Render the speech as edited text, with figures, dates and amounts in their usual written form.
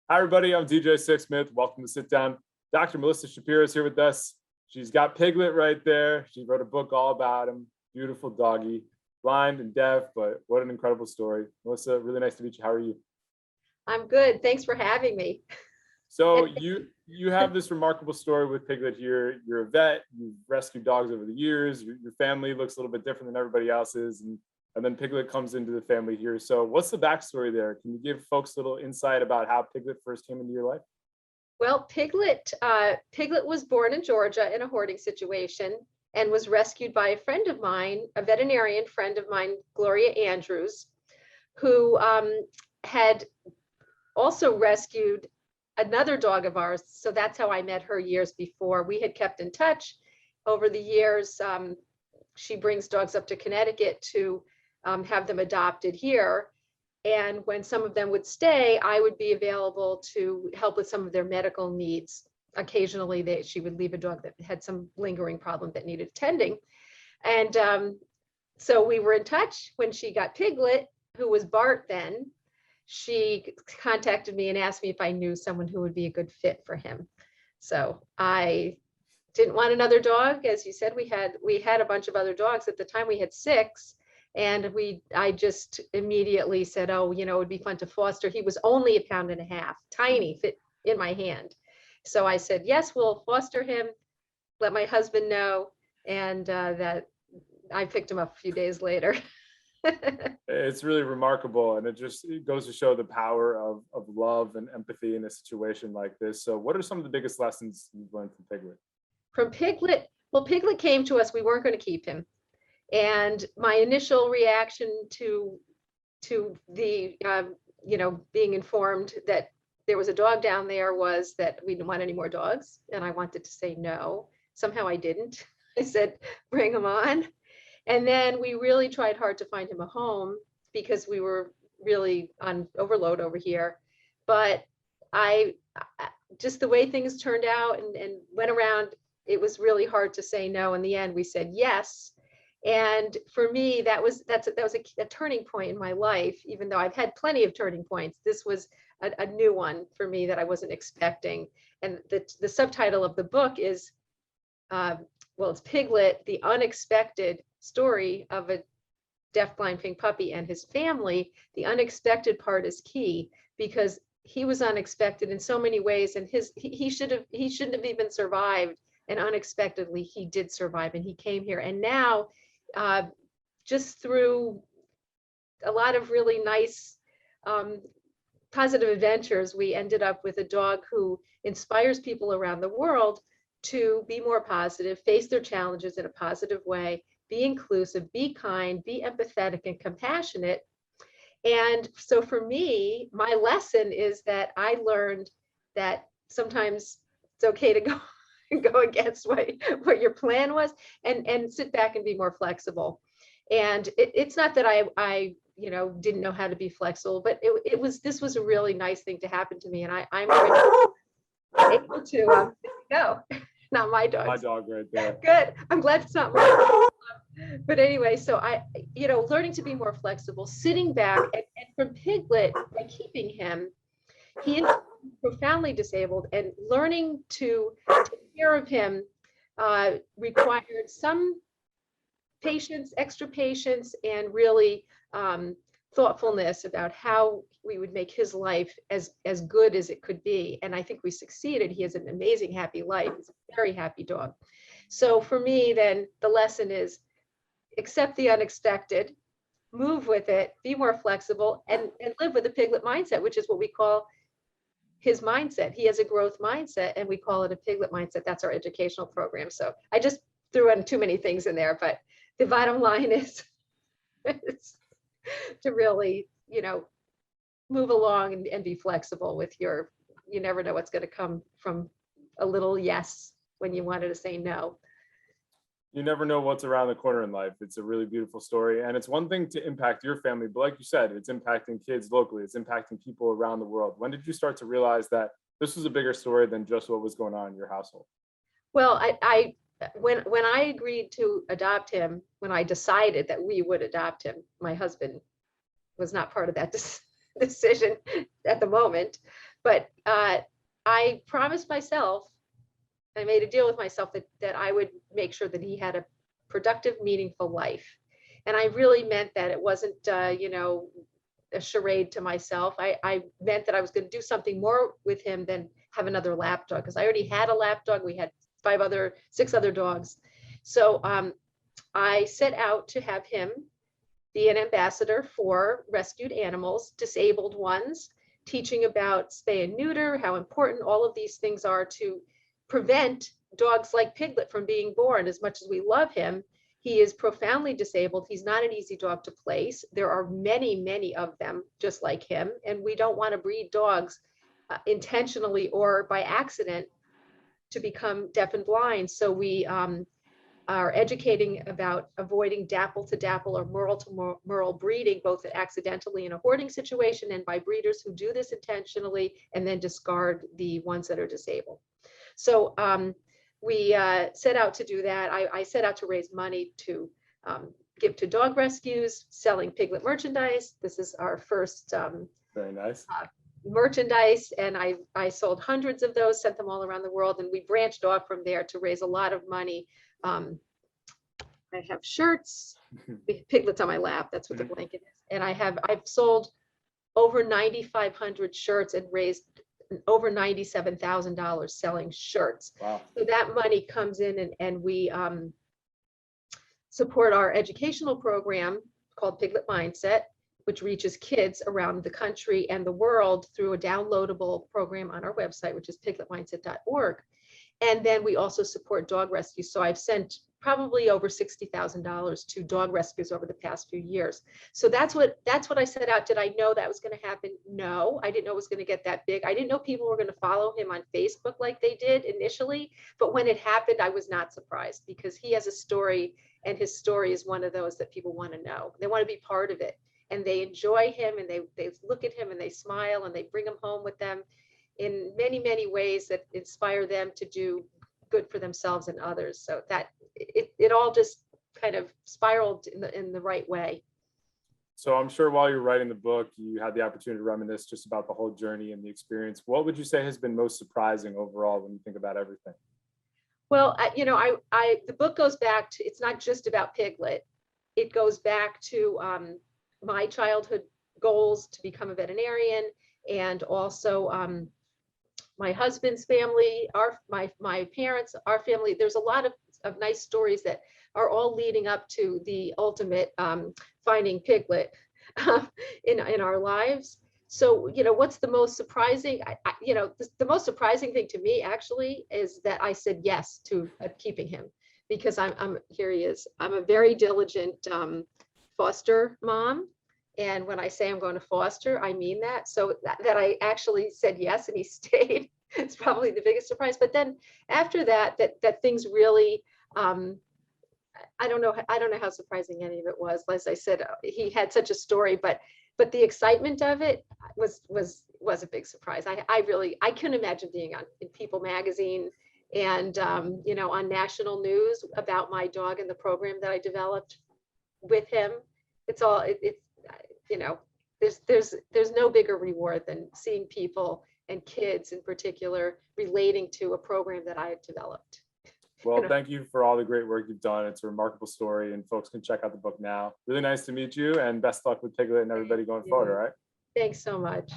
Hi, everybody. I'm DJ Sixsmith. Welcome to Sit Down. Dr. Melissa Shapiro is here with us. She's got Piglet right there. She wrote a book all about him. Beautiful doggy, blind and deaf, but what an incredible story. Melissa, really nice to meet you. How are you? I'm good. Thanks for having me. So you have this remarkable story with Piglet here. You're a vet. You've rescued dogs over the years. Your family looks a little bit different than everybody else's. And then Piglet comes into the family here. So what's the backstory there? Can you give folks a little insight about how Piglet first came into your life? Well, Piglet was born in Georgia in a hoarding situation and was rescued by a friend of mine, a veterinarian friend of mine, Gloria Andrews, who had also rescued another dog of ours. So that's how I met her years before. We had kept in touch over the years. She brings dogs up to Connecticut to have them adopted here. And when some of them would stay, I would be available to help with some of their medical needs. Occasionally, she would leave a dog that had some lingering problem that needed tending. And so we were in touch when she got Piglet, who was Bart then. She contacted me and asked me if I knew someone who would be a good fit for him. So I didn't want another dog. As you said, we had a bunch of other dogs. At the time, we had 6. And I just immediately said, oh, it would be fun to foster. He was only 1.5 pounds, tiny, fit in my hand. So I said, yes, we'll foster him, let my husband know. And that I picked him up a few days later. It's really remarkable. And it goes to show the power of love and empathy in a situation like this. So what are some of the biggest lessons you've learned from Piglet? From Piglet, well, Piglet came to us, we weren't going to keep him. And my initial reaction to the, being informed that there was a dog down there was that we didn't want any more dogs. And I wanted to say no. Somehow I didn't. I said, bring him on. And then we really tried hard to find him a home because we were really on overload over here. But just the way things turned out and went around, it was really hard to say no. In the end, we said yes. And for me, that was a turning point in my life, even though I've had plenty of turning points. This was a new one for me that I wasn't expecting. And the subtitle of the book is, it's Piglet, the unexpected story of a deafblind pink puppy and his family. The unexpected part is key because he was unexpected in so many ways, and he shouldn't have even survived. And unexpectedly, he did survive, and he came here. And now, just through a lot of really nice, positive adventures, we ended up with a dog who inspires people around the world to be more positive, face their challenges in a positive way, be inclusive, be kind, be empathetic and compassionate. And so for me, my lesson is that I learned that sometimes it's okay to go against what your plan was and sit back and be more flexible. And it's not that I didn't know how to be flexible, but this was a really nice thing to happen to me. And I'm able to go. Not my dog. My dog right there. Good. I'm glad it's not mine. But anyway, so learning to be more flexible, sitting back, and from Piglet, by keeping him, he is profoundly disabled, and learning to take care of him required some patience, extra patience, and really thoughtfulness about how we would make his life as good as it could be. And I think we succeeded. He has an amazing, happy life. He's a very happy dog. So for me, then the lesson is accept the unexpected, move with it, be more flexible, and live with a Piglet mindset, which is what we call his mindset. He has a growth mindset, and we call it a Piglet mindset. That's our educational program. So I just threw in too many things in there, but the bottom line is to really, move along and be flexible with you never know what's going to come from a little yes when you wanted to say no. You never know what's around the corner in life. It's a really beautiful story. And it's one thing to impact your family, but like you said, it's impacting kids locally. It's impacting people around the world. When did you start to realize that this was a bigger story than just what was going on in your household? Well, when I agreed to adopt him, when I decided that we would adopt him, my husband was not part of that decision at the moment. But I promised myself, I made a deal with myself that I would make sure that he had a productive, meaningful life. And I really meant that. It wasn't, you know, a charade to myself. I meant that I was going to do something more with him than have another lap dog, because I already had a lap dog. We had 6 other dogs. So I set out to have him be an ambassador for rescued animals, disabled ones, teaching about spay and neuter, how important all of these things are to prevent dogs like Piglet from being born. As much as we love him, he is profoundly disabled. He's not an easy dog to place. There are many, many of them just like him, and we don't want to breed dogs intentionally or by accident to become deaf and blind. So we are educating about avoiding dapple to dapple or merle to merle breeding, both accidentally in a hoarding situation and by breeders who do this intentionally and then discard the ones that are disabled. So we set out to do that. I set out to raise money to give to dog rescues, selling Piglet merchandise. This is our first Very nice. merchandise, and I sold hundreds of those, sent them all around the world, and we branched off from there to raise a lot of money. I have shirts, Piglet's on my lap, that's what the blanket is. And I've sold over 9,500 shirts and raised over $97,000 selling shirts. Wow. So that money comes in and we support our educational program called Piglet Mindset, which reaches kids around the country and the world through a downloadable program on our website, which is pigletmindset.org. And then we also support dog rescues. So I've sent probably over $60,000 to dog rescues over the past few years. So that's what I set out. Did I know that was going to happen? No, I didn't know it was going to get that big. I didn't know people were going to follow him on Facebook like they did initially. But when it happened, I was not surprised, because he has a story, and his story is one of those that people want to know. They want to be part of it, and they enjoy him, and they look at him and they smile, and they bring him home with them in many, many ways that inspire them to do good for themselves and others. So that it all just kind of spiraled in the right way. So I'm sure while you're writing the book, you had the opportunity to reminisce just about the whole journey and the experience. What would you say has been most surprising overall when you think about everything? Well, the book goes back to, it's not just about Piglet. It goes back to my childhood goals to become a veterinarian, and also my husband's family, my parents, our family. There's a lot of nice stories that are all leading up to the ultimate finding Piglet in our lives. So, what's the most surprising? The most surprising thing to me actually is that I said yes to keeping him, because here he is. I'm a very diligent foster mom. And when I say I'm going to foster, I mean that. So that I actually said yes and he stayed. It's probably the biggest surprise. But then after that things really, I don't know how surprising any of it was. As I said, he had such a story, but the excitement of it was a big surprise. I couldn't imagine being in People magazine and on national news about my dog and the program that I developed with him. There's no bigger reward than seeing people, and kids in particular, relating to a program that I had developed. Well, thank you for all the great work you've done. It's a remarkable story, and folks can check out the book now. Really nice to meet you, and best luck with Piglet and everybody going forward, all right? Thanks so much.